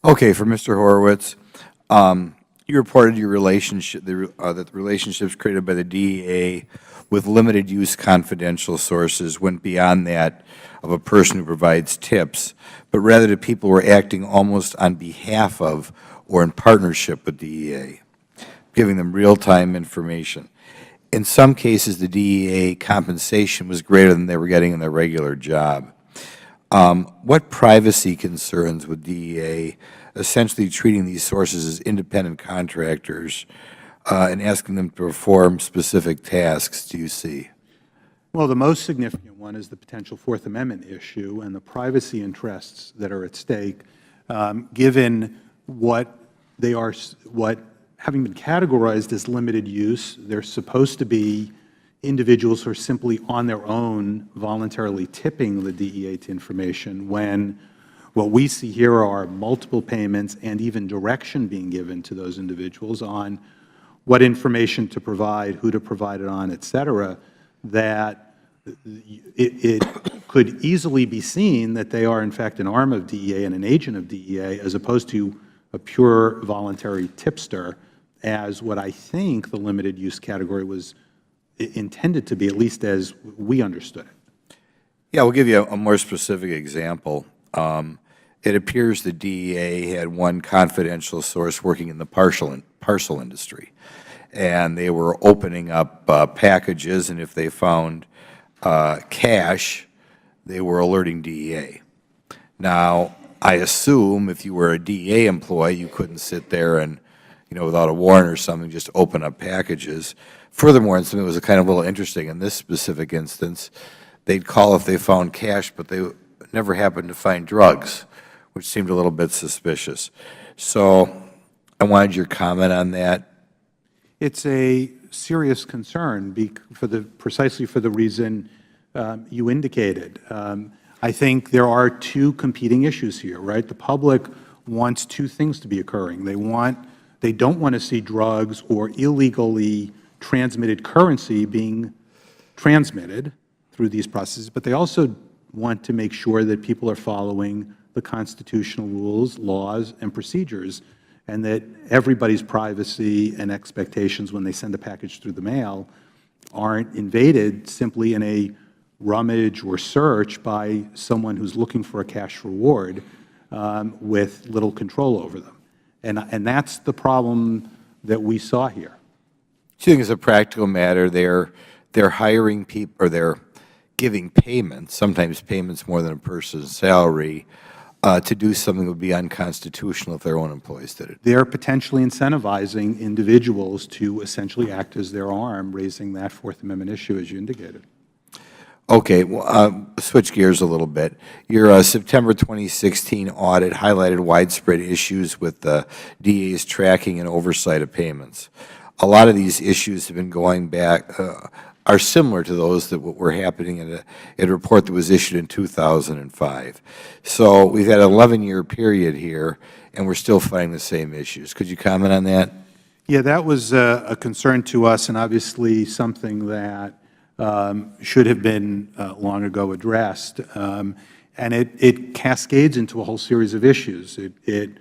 Okay, for Mr. Horowitz, you reported your relationship, that the relationships created by the DEA with limited-use confidential sources went beyond that of a person who provides tips, but rather that people were acting almost on behalf of or in partnership with DEA, giving them real-time information. In some cases, the DEA compensation was greater than they were getting in their regular job. What privacy concerns would DEA essentially treating these sources as independent contractors and asking them to perform specific tasks do you see? Well, the most significant one is the potential Fourth Amendment issue and the privacy interests that are at stake, given what they are, having been categorized as limited use, they're supposed to be individuals who are simply on their own voluntarily tipping the DEA to information, when what we see here are multiple payments and even direction being given to those individuals on what information to provide, who to provide it on, et cetera, that it could easily be seen that they are in fact an arm of DEA and an agent of DEA, as opposed to a pure voluntary tipster, as what I think the limited use category was intended to be, at least as we understood it. Yeah, we'll give you a more specific example. It appears the DEA had one confidential source working in the parcel industry, and they were opening up packages, and if they found cash, they were alerting DEA. Now, I assume if you were a DEA employee, you couldn't sit there and, without a warrant or something, just open up packages. Furthermore, and something that was kind of a little interesting in this specific instance, they'd call if they found cash, but they never happened to find drugs, which seemed a little bit suspicious. So I wanted your comment on that. It's a serious concern precisely for the reason you indicated. I think there are two competing issues here, right? The public wants two things to be occurring. They don't want to see drugs or illegally transmitted currency being transmitted through these processes, but they also want to make sure that people are following the constitutional rules, laws, and procedures, and that everybody's privacy and expectations when they send a package through the mail aren't invaded simply in a rummage or search by someone who's looking for a cash reward with little control over them. And that's the problem that we saw here. Do you think as a practical matter they're hiring people, or they're giving payments, sometimes payments more than a person's salary, to do something that would be unconstitutional if their own employees did it? They're potentially incentivizing individuals to essentially act as their arm, raising that Fourth Amendment issue, as you indicated. Okay, well, switch gears a little bit. Your September 2016 audit highlighted widespread issues with the DEA's tracking and oversight of payments. A lot of these issues have been going back, are similar to those that were happening in a report that was issued in 2005. So we've had an 11-year period here, and we're still finding the same issues. Could you comment on that? Yeah, that was a concern to us, and obviously something that should have been long ago addressed. And it cascades into a whole series of issues. It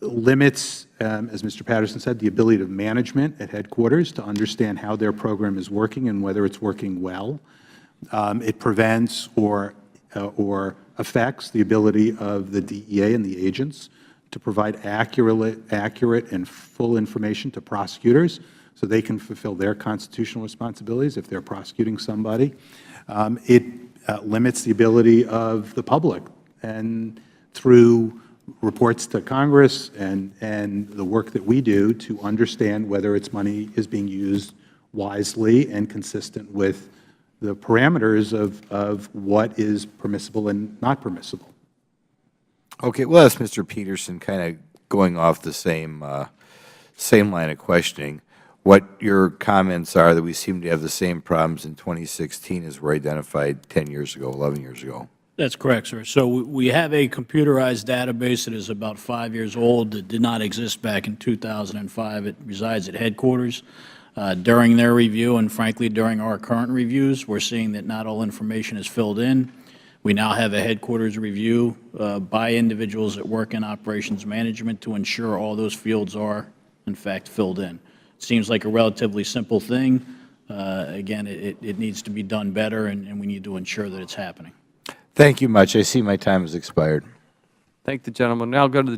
limits, as Mr. Patterson said, the ability of management at headquarters to understand how their program is working and whether it's working well. It prevents or affects the ability of the DEA and the agents to provide accurate and full information to prosecutors so they can fulfill their constitutional responsibilities if they're prosecuting somebody. It limits the ability of the public, and through reports to Congress and the work that we do, to understand whether its money is being used wisely and consistent with the parameters of what is permissible and not permissible. Okay, well, that's Mr. Peterson, kind of going off the same line of questioning. What your comments are that we seem to have the same problems in 2016 as were identified 10 years ago, 11 years ago. That's correct, sir. So we have a computerized database that is about 5 years old that did not exist back in 2005. It resides at headquarters. During their review, and frankly during our current reviews, we're seeing that not all information is filled in. We now have a headquarters review by individuals that work in operations management to ensure all those fields are, in fact, filled in. It seems like a relatively simple thing. Again, it needs to be done better, and we need to ensure that it's happening. Thank you much. I see my time has expired. Thank the gentleman. Now go to the